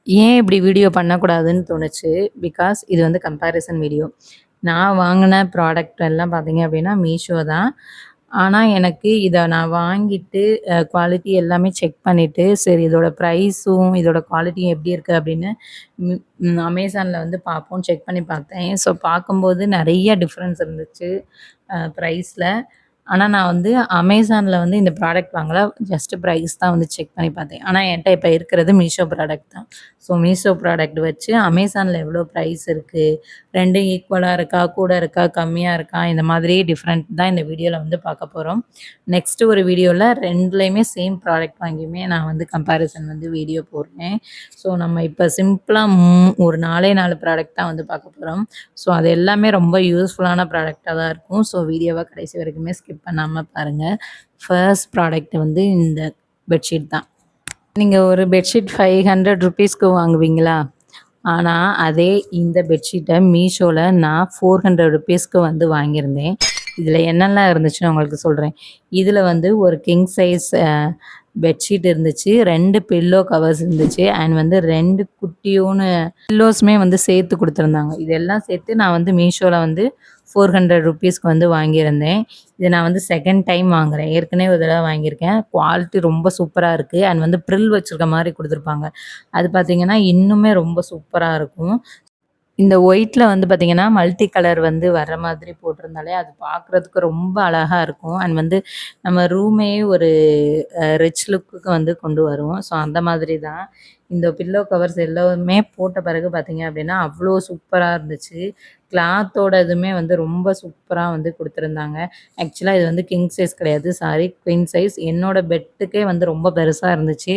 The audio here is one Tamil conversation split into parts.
ஏன் இப்படி வீடியோ பண்ணக்கூடாதுன்னு தோணுச்சு. பிகாஸ் இது வந்து கம்பேரிசன் வீடியோ. நான் வாங்குன ப்ராடக்ட் எல்லாம் பார்த்தீங்க அப்படின்னா, மீஷோ தான். ஆனா, எனக்கு இத நான் வாங்கிட்டு குவாலிட்டி எல்லாமே செக் பண்ணிட்டு, சரி இதோட ப்ரைஸும், இதோட குவாலிட்டியும் எப்படி இருக்கு அப்படின்னு ம் அமேசான்ல வந்து பார்ப்போம், செக் பண்ணி பார்த்தேன். ஸோ பார்க்கும்போது நெறைய டிஃப்ரென்ஸ் இருந்துச்சு ப்ரைஸ்ல. ஆனா, நான் வந்து அமேசான்ல வந்து இந்த ப்ராடக்ட் வாங்கல. ஜஸ்ட் ப்ரைஸ் தான் வந்து செக் பண்ணி பார்த்தேன். ஆனா, என்ட்ட இப்ப இருக்கிறது மீஷோ ப்ராடக்ட் தான். ஸோ மீஷோ ப்ராடக்ட் வச்சு அமேசான்ல எவ்வளோ ப்ரைஸ் இருக்கு, 2ம் ஈக்குவலா இருக்கா, கூட இருக்கா, கம்மியா இருக்கா, இந்த மாதிரி டிஃப்ரெண்ட் தான் இந்த வீடியோல வந்து பார்க்க போறோம். நெக்ஸ்ட் ஒரு வீடியோல 2லயுமே சேம் ப்ராடக்ட் வாங்கியுமே நான் வந்து கம்பேரிசன் வந்து வீடியோ போடுறேன். ஸோ நம்ம இப்ப சிம்பிளா ஒரு 4 ப்ராடக்ட் தான் வந்து பார்க்க போறோம். ஸோ அது எல்லாமே ரொம்ப யூஸ்ஃபுல்லான ப்ராடக்ட்டா தான் இருக்கும். ஸோ வீடியோவ கடைசி வரைக்குமே ஸ்கிப் பண்ணாம பாருங்க. ஃபர்ஸ்ட் ப்ராடக்ட் வந்து இந்த பெட்ஷீட் தான். நீங்க ஒரு பெட்ஷீட் ₹500க்கு வாங்குவீங்களா? ஆனா, அதே இந்த பெட்ஷீட்ட மீஷோல நான் ₹400க்கு வந்து வாங்கியிருந்தேன். இதில என்னலாம் இருந்துச்சுன்னு உங்களுக்கு சொல்றேன். இதில வந்து ஒரு கிங் சைஸ் பெட்ஷீட் இருந்துச்சு. 2 பில்லோ கவர்ஸ் இருந்துச்சு. அண்ட் வந்து 2 குட்டியோன்னு பில்லோஸுமே வந்து சேர்த்து குடுத்துருந்தாங்க. இதெல்லாம் சேர்த்து நான் வந்து மீஷோல வந்து ₹400க்கு வந்து வாங்கியிருந்தேன். இத நான் வந்து செகண்ட் டைம் வாங்குறேன். ஏற்கனவே ஒரு தடவ வாங்கியிருக்கேன். குவாலிட்டி ரொம்ப சூப்பரா இருக்கு. அண்ட் வந்து ப்ரில் வச்சிருக்க மாரி குடுத்துருப்பாங்க. அது பார்த்தீங்கன்னா, இன்னுமே ரொம்ப சூப்பரா இருக்கும். இந்த ஒயிட்ல வந்து பார்த்தீங்கன்னா, மல்டி கலர் வந்து வர்ற மாதிரி போட்டிருந்தாலே, அது பார்க்குறதுக்கு ரொம்ப அழகா இருக்கும். அண்ட் வந்து நம்ம ரூமே ஒரு ரிச் லுக்குக்கு வந்து கொண்டு வரும். ஸோ அந்த மாதிரி தான். இந்த பில்லோ கவர்ஸ் எல்லாமே போட்ட பிறகு பார்த்தீங்க அப்படின்னா, அவ்வளோ சூப்பரா இருந்துச்சு. கிளாத்தோட இதுவுமே வந்து ரொம்ப சூப்பரா வந்து குடுத்துருந்தாங்க. ஆக்சுவலா இது வந்து கிங் சைஸ் கிடையாது. Sorry queen size. என்னோட பெட்டுக்கே வந்து ரொம்ப பெருசா இருந்துச்சு.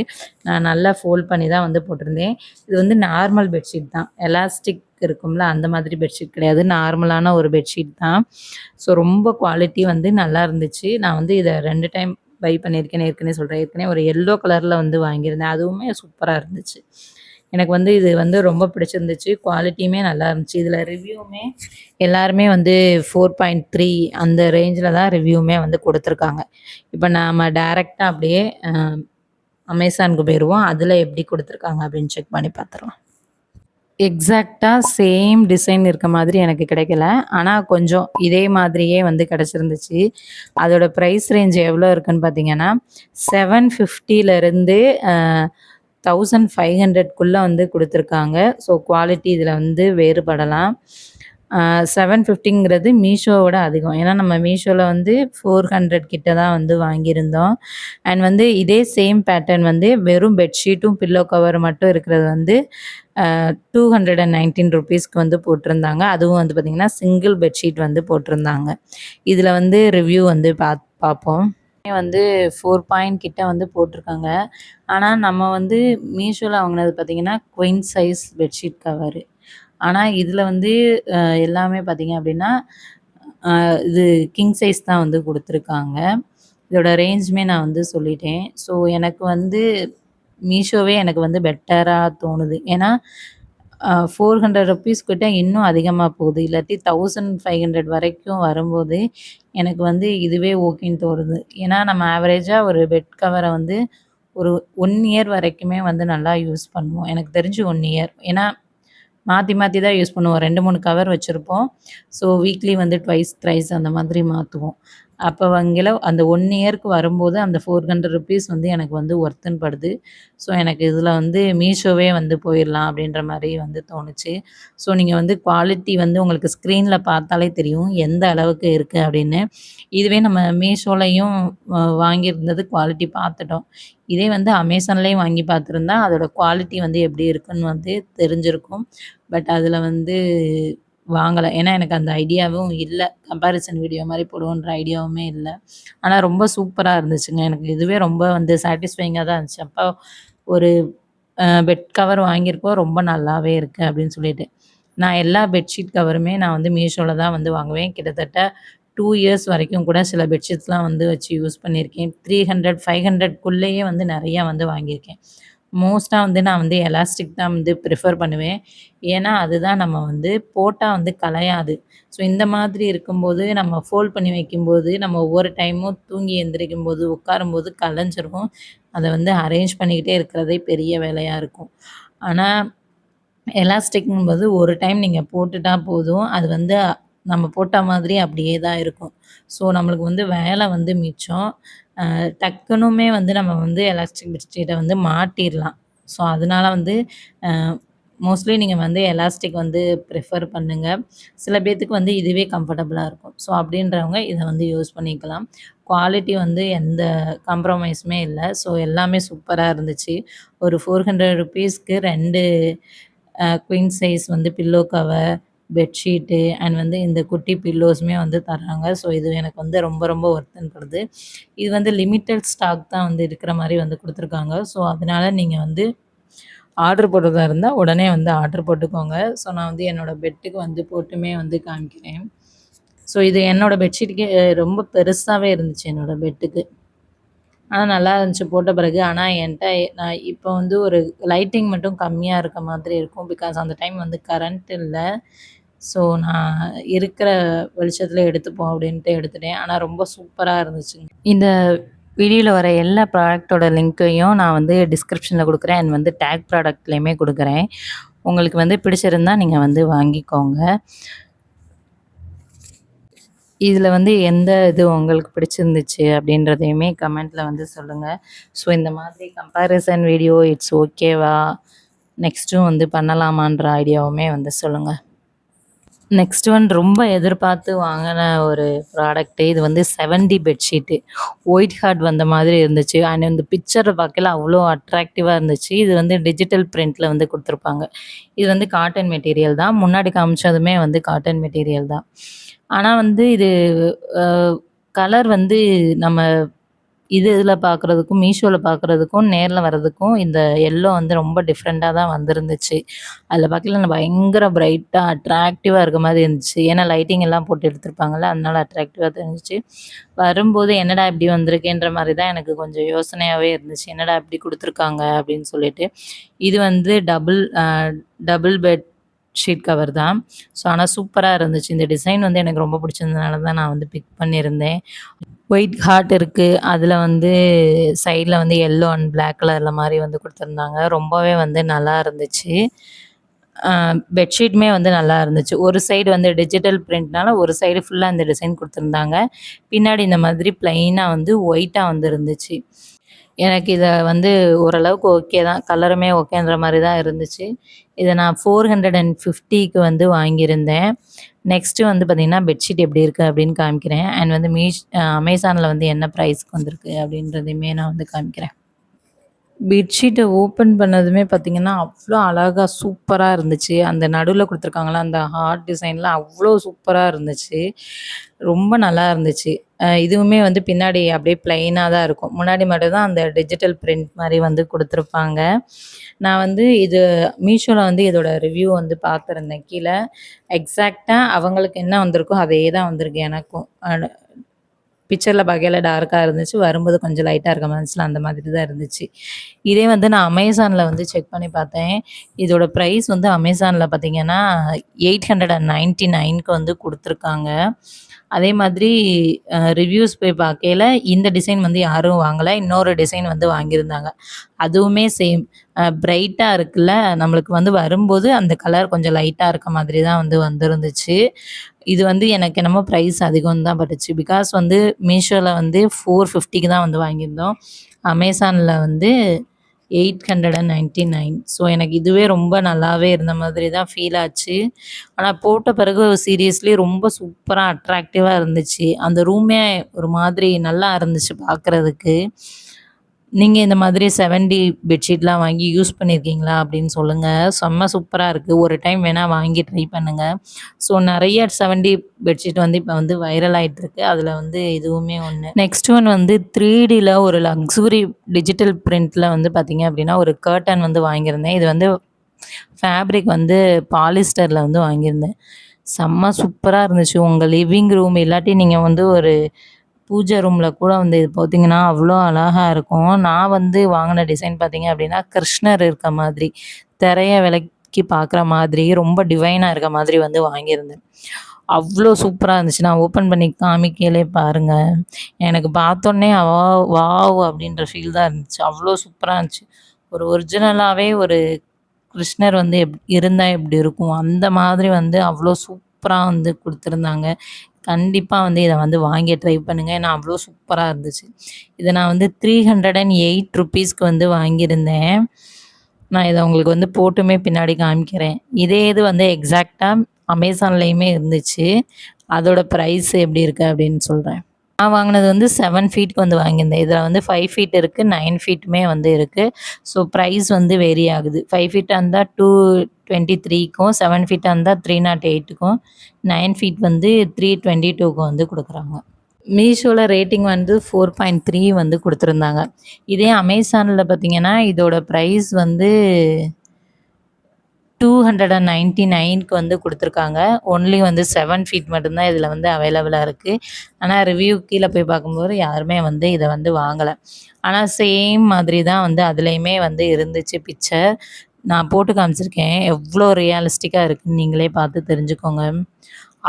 நான் நல்லா ஃபோல்ட் பண்ணி தான் வந்து போட்டிருந்தேன். இது வந்து நார்மல் பெட்ஷீட் தான். எலாஸ்டிக் இருக்கும்ல, அந்த மாதிரி பெட்ஷீட் கிடையாது. நார்மலான ஒரு பெட்ஷீட் தான். ஸோ ரொம்ப குவாலிட்டி வந்து நல்லா இருந்துச்சு. நான் வந்து இத 2 டைம் பை பண்ணியிருக்கேன்னு ஏற்கனவே சொல்றேன். ஏற்கனவே ஒரு எல்லோ கலர்ல வந்து வாங்கியிருந்தேன். அதுவுமே சூப்பரா இருந்துச்சு. எனக்கு வந்து இது வந்து ரொம்ப பிடிச்சிருந்துச்சு. குவாலிட்டியுமே நல்லா இருந்துச்சு. இதில ரிவ்யூமே எல்லாருமே வந்து 4.3 அந்த ரேஞ்சில தான் ரிவ்யூமே வந்து குடுத்துருக்காங்க. இப்ப நாம டைரக்ட்டா அப்படியே அமேசானுக்கு போயிருவோம். அதில எப்படி குடுத்துருக்காங்க அப்படின்னு செக் பண்ணி பார்த்துரலாம். எக்ஸாக்ட்டா சேம் டிசைன் இருக்க மாதிரி எனக்கு கிடைக்கல. ஆனா, கொஞ்சம் இதே மாதிரியே வந்து கிடைச்சிருந்துச்சு. அதோட பிரைஸ் ரேஞ்ச் எவ்வளோ இருக்குன்னு பார்த்தீங்கன்னா, 750லேருந்து 1500க்குள்ள வந்து குடுத்துருக்காங்க. ஸோ, குவாலிட்டி இதில வந்து வேறுபடலாம். 750ங்கிறது மீஷோவோட அதிகம். ஏன்னா, நம்ம மீஷோல வந்து 400 கிட்ட தான் வந்து வாங்கியிருந்தோம். அண்ட் வந்து இதே சேம் பேட்டர்ன் வந்து வெறும் பெட்ஷீட்டும், பில்லோ கவர் மட்டும் இருக்கிறது வந்து ₹219க்கு வந்து போட்டிருந்தாங்க. அதுவும் வந்து பார்த்தீங்கன்னா, சிங்கிள் பெட்ஷீட் வந்து போட்டிருந்தாங்க. இதில வந்து ரிவ்யூ வந்து பார்ப்போம். வந்து 4 பாயிண்ட் கிட்ட வந்து போட்டிருக்காங்க. ஆனா, நம்ம வந்து மீஷோல வாங்கினது பார்த்தீங்கன்னா, குயின் சைஸ் பெட்ஷீட் கவரு. ஆனா, இதில வந்து எல்லாமே பார்த்தீங்க அப்படின்னா, அ இது கிங் சைஸ் தான் வந்து குடுத்துருக்காங்க. இதோட ரேஞ்சுமே நான் வந்து சொல்லிட்டேன். ஸோ, எனக்கு வந்து மீஷோவே எனக்கு வந்து பெட்டரா தோணுது. ஏன்னா, ₹400 கிட்ட இன்னும் அதிகமா போகுது. இல்லாட்டி 1500 வரைக்கும் வரும்போது, எனக்கு வந்து இதுவே ஓகேன்னு தோணுது. ஏன்னா, நம்ம ஆவரேஜா ஒரு பெட் கவர வந்து ஒரு 1 இயர் வரைக்குமே வந்து நல்லா யூஸ் பண்ணுவோம். எனக்கு தெரிஞ்சு 1 இயர். ஏன்னா, மாத்தி மாத்தி தான் யூஸ் பண்ணுவோம். 2, 3 கவர் வச்சிருப்போம். ஸோ, வீக்லி வந்து ட்வைஸ், த்ரைஸ் அந்த மாதிரி மாத்துவோம். அப்ப வங்கில அந்த 1 இயர்க்கு வரும்போது அந்த ₹400 வந்து எனக்கு வந்து ஒர்த்துன்னு படுது. ஸோ, எனக்கு இதில வந்து மீஷோவே வந்து போயிரலாம் அப்படின்ற மாரி வந்து தோணுச்சு. ஸோ, நீங்க வந்து குவாலிட்டி வந்து உங்களுக்கு ஸ்க்ரீன்ல பார்த்தாலே தெரியும். எந்த அளவுக்கு இருக்கு அப்படின்னு. இதுவே நம்ம மீஷோலயும் வாங்கியிருந்தது குவாலிட்டி பார்த்துட்டோம். இதே வந்து அமேசான்லயும் வாங்கி பார்த்துருந்தா, அதோட குவாலிட்டி வந்து எப்படி இருக்குன்னு வந்து தெரிஞ்சிருக்கும். பட் அதில வந்து வாங்கல. ஏன்னா, எனக்கு அந்த ஐடியாவும் இல்ல. கம்பேரிசன் வீடியோ மாரி போடுவோன்ற ஐடியாவுமே இல்ல. ஆனா ரொம்ப சூப்பரா இருந்துச்சுங்க. எனக்கு இதுவே ரொம்ப வந்து சாட்டிஸ்ஃபையிங்கா தான் இருந்துச்சு. அப்பா ஒரு பெட் கவர் வாங்கியிருக்கோம். ரொம்ப நல்லாவே இருக்கு அப்படின்னு சொல்லிட்டு. நான் எல்லா பெட்ஷீட் கவருமே நான் வந்து மீஷோல தான் வந்து வாங்குவேன். கிட்டத்தட்ட 2 இயர்ஸ் வரைக்கும் கூட சில பெட்ஷீட்ஸ்லாம் வந்து வச்சு யூஸ் பண்ணியிருக்கேன். 300, 500க்குள்ளேயே வந்து நெறையா வந்து வாங்கியிருக்கேன். மோஸ்ட்டா வந்து நான் வந்து எலாஸ்டிக் தான் வந்து ப்ரிஃபர் பண்ணுவேன். ஏன்னா, அதுதான் நம்ம வந்து போட்டா வந்து கலையாது. ஸோ, இந்த மாதிரி இருக்கும்போது நம்ம ஃபோல்ட் பண்ணி வைக்கும்போது, நம்ம ஒவ்வொரு டைமும் தூங்கி எந்திரிக்கும்போது, உட்காரும்போது கலைஞ்சிரும். அத வந்து அரேஞ்ச் பண்ணிக்கிட்டே இருக்கிறதே பெரிய வேலையா இருக்கும். ஆனா எலாஸ்டிக்ங்கும்போது ஒரு டைம் நீங்க போட்டுட்டா போதும். அது வந்து நம்ம போட்ட மாதிரி அப்படியே தான் இருக்கும். ஸோ நம்மளுக்கு வந்து வேலை வந்து மிச்சம். டக்குனுமே வந்து நம்ம வந்து எலாஸ்டிக் பெட்ஷீட்ட வந்து மாட்டிர்லாம். ஸோ அதனால வந்து அ மோஸ்ட்லி நீங்க வந்து எலாஸ்டிக் வந்து ப்ரிஃபர் பண்ணுங்க. சில பேத்துக்கு வந்து இதுவே கம்ஃபர்டபுளா இருக்கும். ஸோ அப்படின்றவங்க இத வந்து யூஸ் பண்ணிக்கலாம். குவாலிட்டி வந்து எந்த காம்ப்ரமைஸுமே இல்ல. ஸோ எல்லாமே சூப்பரா இருந்துச்சு. ஒரு ₹400க்கு 2 குயின் சைஸ் வந்து பில்லோ கவர், பெட்ஷீட்டு அண்ட் வந்து இந்த குட்டி பில்லோஸுமே வந்து தர்றாங்க. ஸோ இது எனக்கு வந்து ரொம்ப ரொம்ப ஒர்த்துன்னு படுது. இது வந்து லிமிட்டட் ஸ்டாக் தான் வந்து இருக்கிற மாரி வந்து குடுத்துருக்காங்க. ஸோ அதனால நீங்க வந்து ஆர்டர் போடுறதா இருந்தா உடனே வந்து ஆர்டர் போட்டுக்கோங்க. ஸோ நான் வந்து என்னோட பெட்டுக்கு வந்து போட்டுமே வந்து காமிக்கிறேன். ஸோ இது என்னோட பெட்ஷீட்டுக்கே ரொம்ப பெருசாவே இருந்துச்சு என்னோட பெட்டுக்கு. ஆனா நல்லா இருந்துச்சு போட்ட பிறகு. ஆனா என்ட்ட நான் இப்போ வந்து ஒரு லைட்டிங் மட்டும் கம்மியா இருக்க மாதிரி இருக்கும். பிகாஸ் அந்த டைம் வந்து கரண்ட் இல்ல. ஸோ நான் இருக்கிற வெளிச்சத்தில எடுத்துப்போம் அப்படின்ட்டு எடுத்துட்டேன். ஆனா ரொம்ப சூப்பரா இருந்துச்சுங்க. இந்த வீடியோல வர எல்லா ப்ராடக்ட்டோட லிங்க்கையும் நான் வந்து டிஸ்கிரிப்ஷன்ல குடுக்குறேன். அண்ட் வந்து டேக் ப்ராடக்ட்லயுமே குடுக்குறேன். உங்களுக்கு வந்து பிடிச்சிருந்தா நீங்க வந்து வாங்கிக்கோங்க. இதில வந்து எந்த இது உங்களுக்கு பிடிச்சிருந்துச்சு அப்படின்றதையுமே கமெண்ட்ல வந்து சொல்லுங்க. ஸோ இந்த மாதிரி கம்பேரிசன் வீடியோ இட்ஸ் ஓகேவா? நெக்ஸ்ட்டும் வந்து பண்ணலாமான்ற ஐடியாவுமே வந்து சொல்லுங்க. நெக்ஸ்ட் ஒன் ரொம்ப எதிர்பார்த்து வாங்குன ஒரு ப்ராடக்ட்டு. இது வந்து 7D பெட்ஷீட்டு. ஒயிட் ஹார்ட் வந்த மாதிரி இருந்துச்சு. அண்ட் இந்த பிக்சர பார்க்கையில அவ்வளோ அட்ராக்டிவா இருந்துச்சு. இது வந்து டிஜிட்டல் பிரிண்ட்ல வந்து குடுத்துருப்பாங்க. இது வந்து காட்டன் மெட்டீரியல் தான். முன்னாடி காமிச்சதுமே வந்து காட்டன் மெட்டீரியல் தான். ஆனா வந்து இது அ கலர் வந்து நம்ம இதில பார்க்குறதுக்கும், மீஷோல பார்க்குறதுக்கும், நேர்ல வர்றதுக்கும் இந்த எல்லோ வந்து ரொம்ப டிஃப்ரெண்ட்டா தான் வந்திருந்துச்சு. அதில பார்க்கையில பயங்கர பிரைட்டா, அட்ராக்டிவா இருக்க மாரி இருந்துச்சு. ஏன்னா லைட்டிங் எல்லாம் போட்டு எடுத்திருப்பாங்கல்ல, அதனால அட்ராக்டிவா தெரிஞ்சுச்சு. வரும்போது என்னடா இப்படி வந்திருக்கேன்ற மாரி தான் எனக்கு கொஞ்சம் யோசனையாவே இருந்துச்சு. என்னடா இப்படி குடுத்துருக்காங்க அப்படின்னு சொல்லிட்டு. இது வந்து டபுள் பெட் ஷீட் கவர் தான். ஸோ ஆனா சூப்பரா இருந்துச்சு. இந்த டிசைன் வந்து எனக்கு ரொம்ப பிடிச்சிருந்ததுனால தான் நான் வந்து பிக் பண்ணியிருந்தேன். ஒயிட் ஹார்ட் இருக்கு. அதில வந்து சைட்ல வந்து எல்லோ அண்ட் பிளாக் கலர்ல மாரி வந்து குடுத்துருந்தாங்க. ரொம்பவே வந்து நல்லா இருந்துச்சு. அ பெட்ஷீட்டுமே வந்து நல்லா இருந்துச்சு. ஒரு சைடு வந்து டிஜிட்டல் பிரிண்ட்னால ஒரு சைடு ஃபுல்லா இந்த டிசைன் குடுத்துருந்தாங்க. பின்னாடி இந்த மாதிரி பிளெயினா வந்து ஒயிட்டா வந்து இருந்துச்சு. எனக்கு இத வந்து ஓரளவுக்கு ஓகே தான். கலருமே ஓகேன்ற மாரி தான் இருந்துச்சு. இத நான் 450க்கு வந்து வாங்கியிருந்தேன். நெக்ஸ்ட்டு வந்து பார்த்தீங்கன்னா, பெட்ஷீட் எப்படி இருக்கு அப்படின்னு காமிக்கிறேன். அண்ட் வந்து அமேசான்ல வந்து என்ன ப்ரைஸ்க்கு வந்திருக்கு அப்படின்றதையுமே நான் வந்து காமிக்கிறேன். பெட்ஷீட்ட ஓப்பன் பண்ணதுமே பார்த்தீங்கன்னா, அவ்ளோ அழகா சூப்பரா இருந்துச்சு. அந்த நடுவுல குடுத்துருக்காங்கல்ல, அந்த ஹார்ட் டிசைன்லாம் அவ்ளோ சூப்பரா இருந்துச்சு. ரொம்ப நல்லா இருந்துச்சு. இதுவுமே வந்து பின்னாடி அப்படியே பிளெயினா தான் இருக்கும். முன்னாடி மட்டும் தான் அந்த டிஜிட்டல் பிரிண்ட் மாரி வந்து குடுத்துருப்பாங்க. நான் வந்து இது மீஷோல வந்து இதோட ரிவ்யூ வந்து பார்த்துருந்தேன் கீழ. எக்ஸாக்ட்டா அவங்களுக்கு என்ன வந்திருக்கோ, அதே தான் வந்திருக்கு எனக்கும். பிக்சர்ல பார்க்கையில டார்க்கா இருந்துச்சு. வரும்போது கொஞ்சம் லைட்டா இருக்க மாரி இருந்துச்சுல, அந்த மாதிரி தான் இருந்துச்சு. இதே வந்து நான் அமேசான்ல வந்து செக் பண்ணி பார்த்தேன். இதோட பிரைஸ் வந்து அமேசான்ல பார்த்தீங்கன்னா, 899க்கு வந்து குடுத்துருக்காங்க. அதே மாதிரி ரிவ்யூஸ் போய் பார்க்கையில, இந்த டிசைன் வந்து யாரும் வாங்கல. இன்னொரு டிசைன் வந்து வாங்கியிருந்தாங்க. அதுவுமே சேம். பிரைட்டா இருக்குல்ல, நம்மளுக்கு வந்து வரும்போது அந்த கலர் கொஞ்சம் லைட்டா இருக்க மாதிரி தான் வந்து வந்திருந்துச்சு. இது வந்து எனக்கு என்னமோ பிரைஸ் அதிகம்னு தான் பட்டுச்சு. பிகாஸ் வந்து மீஷோல வந்து 450க்கு தான் வந்து வாங்கியிருந்தோம். அமேசான்ல வந்து 899. ஸோ எனக்கு இதுவே ரொம்ப நல்லாவே இருந்த மாதிரி தான் ஃபீல் ஆச்சு. ஆனா போட்ட பிறகு சீரியஸ்லி ரொம்ப சூப்பரா அட்ராக்டிவா இருந்துச்சு. அந்த ரூமே ஒரு மாதிரி நல்லா இருந்துச்சு பார்க்குறதுக்கு. நீங்க இந்த மாதிரி 7D பெட்ஷீட்லாம் வாங்கி யூஸ் பண்ணியிருக்கீங்களா? அப்படின்னு சொல்லுங்க. செம்ம சூப்பரா இருக்கு. ஒரு டைம் வேணா வாங்கி ட்ரை பண்ணுங்க. ஸோ நெறைய 7D பெட்ஷீட் வந்து இப்ப வந்து வைரல் ஆயிட்டு இருக்கு. அதுல வந்து இதுவுமே ஒண்ணு. நெக்ஸ்ட் ஒன் வந்து 3Dல ஒரு லக்ஸுரி டிஜிட்டல் பிரிண்ட்ல வந்து பார்த்தீங்க அப்படின்னா, ஒரு கர்டன் வந்து வாங்கியிருந்தேன். இது வந்து ஃபேப்ரிக் வந்து பாலிஸ்டர்ல வந்து வாங்கியிருந்தேன். செம்ம சூப்பரா இருந்துச்சு. உங்க லிவிங் ரூம் இல்லாட்டி நீங்க வந்து ஒரு பூஜை ரூம்ல கூட வந்து இது பார்த்தீங்கன்னா, அவ்ளோ அழகா இருக்கும். நான் வந்து வாங்குன டிசைன் பார்த்தீங்க அப்படின்னா, கிருஷ்ணர் இருக்க மாதிரி, திரைய விலக்கி பார்க்குற மாதிரி, ரொம்ப டிவைனா இருக்க மாதிரி வந்து வாங்கியிருந்தேன். அவ்ளோ சூப்பரா இருந்துச்சு. நான் ஓப்பன் பண்ணி காமிக்கையிலே பாருங்க. எனக்கு பார்த்தோனே வாவ்! அப்படின்ற ஃபீல் தான் இருந்துச்சு. அவ்ளோ சூப்பரா இருந்துச்சு. ஒரு ஒரிஜினலாவே ஒரு கிருஷ்ணர் வந்து இருந்தா எப்படி இருக்கும், அந்த மாதிரி வந்து அவ்வளோ சூப்பரா வந்து குடுத்துருந்தாங்க. கண்டிப்பா வந்து இத வந்து வாங்கி ட்ரை பண்ணுங்க. ஏன்னா அவ்வளோ சூப்பரா இருந்துச்சு. இத நான் வந்து ₹308க்கு வந்து வாங்கியிருந்தேன். நான் இத உங்களுக்கு வந்து போட்டுமே பின்னாடி காமிக்கிறேன். இதே இது வந்து எக்ஸாக்ட்டா அமேசான்லயுமே இருந்துச்சு. அதோட பிரைஸ் எப்படி இருக்கு அப்படின்னு சொல்றேன். நான் வாங்குனது வந்து 7 ஃபீட்க்கு வந்து வாங்கியிருந்தேன். இதில வந்து 5 ஃபீட் இருக்கு, 9 ஃபீட்டுமே வந்து இருக்கு. ஸோ பிரைஸ் வந்து வேரி ஆகுது. 5 ஃபீட்டா இருந்தா 223க்கும், 7 ஃபீட்டா இருந்தா 308க்கும், 9 ஃபீட் வந்து 322க்கும் வந்து குடுக்குறாங்க. மீஷோல ரேட்டிங் வந்து 4.3 வந்து குடுத்துருந்தாங்க. இதே அமேசான்ல பார்த்தீங்கன்னா, இதோட பிரைஸ் வந்து 299க்கு வந்து குடுத்துருக்காங்க. ஒன்லி வந்து 7 ஃபீட் மட்டும் தான் இதில வந்து அவைலபிளா இருக்கு. ஆனா ரிவ்யூ கீழ போய் பார்க்கும்போது யாருமே வந்து இத வந்து வாங்கல. ஆனா சேம் மாதிரி தான் வந்து அதிலயுமே வந்து இருந்துச்சு பிக்சர். நான் போட்டு காமிச்சிருக்கேன். எவ்ளோ ரியலிஸ்டிக்கா இருக்குன்னு நீங்களே பார்த்து தெரிஞ்சுக்கோங்க.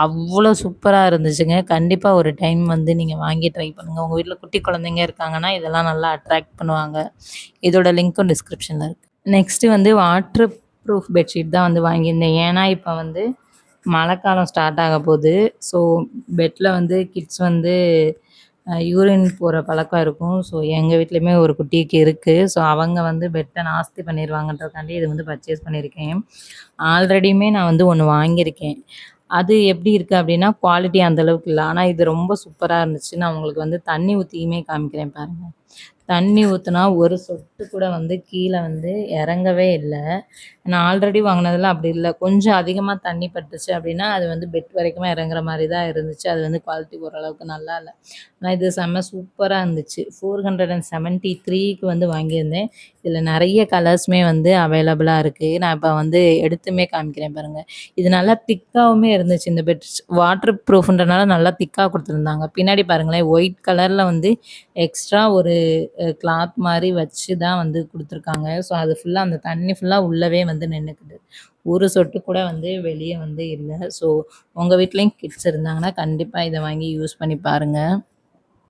அவ்ளோ சூப்பரா இருந்துச்சுங்க. கண்டிப்பா ஒரு டைம் வந்து நீங்க வாங்கி ட்ரை பண்ணுங்க. உங்க வீட்ல குட்டி குழந்தைங்க இருக்காங்கன்னா, இதெல்லாம் நல்லா அட்ராக்ட் பண்ணுவாங்க. இதோட லிங்க்கும் டிஸ்கிரிப்ஷன்ல இருக்கு. நெக்ஸ்ட்டு வந்து வாட்டர் ப்ரூஃப் பெட்ஷீட் தான் வந்து வாங்கியிருந்தேன். ஏன்னா, இப்ப வந்து மழைக்காலம் ஸ்டார்ட் ஆக போது. ஸோ, பெட்ல வந்து கிட்ஸ் வந்து யூரின் போற பழக்கம் இருக்கும். ஸோ, எங்க வீட்லயுமே ஒரு குட்டிக்கு இருக்கு. ஸோ, அவங்க வந்து பெட்ட நாஸ்தி பண்ணிருவாங்கன்றதுக்காண்டி இது வந்து பர்ச்சேஸ் பண்ணியிருக்கேன். ஆல்ரெடியுமே நான் வந்து ஒண்ணு வாங்கியிருக்கேன். அது எப்படி இருக்கு அப்படின்னா, குவாலிட்டி அந்த அளவுக்கு இல்ல. ஆனா, இது ரொம்ப சூப்பரா இருந்துச்சு. நான் உங்களுக்கு வந்து தண்ணி ஊத்தியுமே காமிக்கிறேன் பாருங்க. தண்ணி ஊத்துனா ஒரு சொட்டு கூட வந்து கீழ வந்து இறங்கவே இல்ல. நான் ஆல்ரெடி வாங்குனதுல அப்படி இல்ல. கொஞ்சம் அதிகமா தண்ணி பட்டுச்சு அப்படின்னா, அது வந்து பெட் வரைக்குமே இறங்குற மாரி தான் இருந்துச்சு. அது வந்து குவாலிட்டி ஓரளவுக்கு நல்லா இல்ல. ஆனா இது செம்ம சூப்பரா இருந்துச்சு. 473க்கு வந்து வாங்கியிருந்தேன். இதுல நெறைய கலர்ஸுமே வந்து அவைலபிளா இருக்கு. நான் இப்ப வந்து எடுத்துமே காமிக்கிறேன் பாருங்க. இது நல்லா திக்காவுமே இருந்துச்சு. இந்த வாட்டர் ப்ரூஃப்ன்றனால நல்லா திக்கா குடுத்துருந்தாங்க. பின்னாடி பாருங்களேன், ஒயிட் கலர்ல வந்து எக்ஸ்ட்ரா ஒரு கிளாத் மாரி வச்சு தான் வந்து குடுத்துருக்காங்க. ஸோ, அது ஃபுல்லா அந்த தண்ணி ஃபுல்லா உள்ளவே வந்து நின்னுக்குது. ஒரு சொட்டு கூட வந்து வெளிய வந்து இல்ல. ஸோ, உங்க வீட்லயும் கிட்ஸ் இருந்தாங்கன்னா, கண்டிப்பா இத வாங்கி யூஸ் பண்ணி பாருங்க.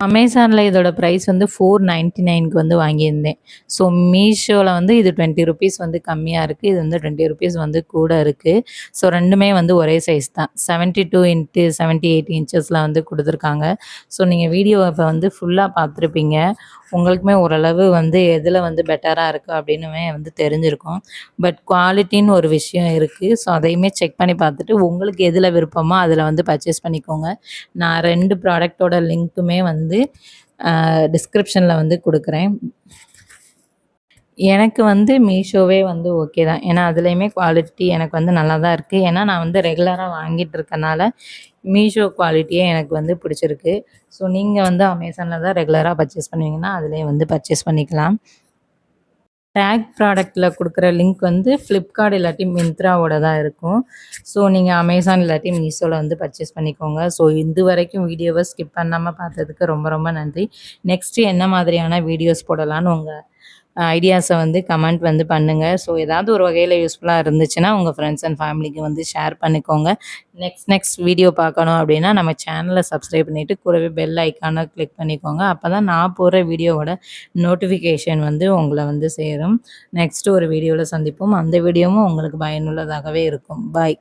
அமேசான்ல இதோட பிரைஸ் வந்து 499க்கு வந்து வாங்கியிருந்தேன். ஸோ மீஷோல வந்து இது ₹20 வந்து கம்மியா இருக்கு. இது வந்து ₹20 வந்து கூட இருக்கு. ஸோ 2மே வந்து ஒரே சைஸ் தான். 72x78 இன்ச்சஸ்ல வந்து குடுத்துருக்காங்க. ஸோ நீங்க வீடியோ இப்ப வந்து ஃபுல்லா பார்த்துருப்பீங்க. உங்களுக்குமே ஓரளவு வந்து எதுல வந்து பெட்டரா இருக்கு அப்படின்னுமே வந்து தெரிஞ்சிருக்கும். பட் குவாலிட்டின்னு ஒரு விஷயம் இருக்கு. ஸோ அதையுமே செக் பண்ணி பார்த்துட்டு உங்களுக்கு எதுல விருப்பமோ அதுல வந்து பர்ச்சேஸ் பண்ணிக்கோங்க. நான் 2 ப்ராடக்ட்டோட லிங்க்குமே வந்து டிஸ்கிரிப்ஷன்ல வந்து குடுக்குறேன். எனக்கு வந்து மீஷோவே வந்து ஓகே தான். ஏன்னா, அதுலயுமே குவாலிட்டி எனக்கு வந்து நல்லா தான் இருக்கு. ஏன்னா, நான் வந்து ரெகுலரா வாங்கிட்டு இருக்கனால, மீஷோ குவாலிட்டியே எனக்கு வந்து பிடிச்சிருக்கு. ஸோ, நீங்க வந்து அமேசான்ல தான் ரெகுலரா பர்ச்சேஸ் பண்ணுவீங்கன்னா, அதிலயே வந்து பர்ச்சேஸ் பண்ணிக்கலாம். டேக் ப்ராடக்ட்ல குடுக்குற லிங்க் வந்து Flipkart இல்லாட்டி மிந்த்ராவோட தான் இருக்கும். ஸோ, நீங்க அமேசான் இல்லாட்டி மீஷோல வந்து பர்ச்சேஸ் பண்ணிக்கோங்க. ஸோ, இதுவரைக்கும் வீடியோவ ஸ்கிப் பண்ணாம பார்த்ததுக்கு ரொம்ப ரொம்ப நன்றி. நெக்ஸ்ட்டு என்ன மாதிரியான வீடியோஸ் போடலான்னு உங்க ஐடியாஸ வந்து கமெண்ட் வந்து பண்ணுங்க. ஸோ, ஏதாவது ஒரு வகையில யூஸ்ஃபுல்லா இருந்துச்சுன்னா, உங்க ஃப்ரெண்ட்ஸ் அண்ட் ஃபேமிலிக்கு வந்து ஷேர் பண்ணிக்கோங்க. நெக்ஸ்ட் வீடியோ பார்க்கணும் அப்படின்னா, நம்ம சேனல சப்ஸ்கிரைப் பண்ணிட்டு, கூடவே பெல் ஐக்கான கிளிக் பண்ணிக்கோங்க. அப்பதான் நான் போடுற வீடியோவோட நோட்டிஃபிகேஷன் வந்து உங்கள வந்து சேரும். நெக்ஸ்ட் ஒரு வீடியோல சந்திப்போம். அந்த வீடியோவும் உங்களுக்கு பயனுள்ளதாகவே இருக்கும். பாய்.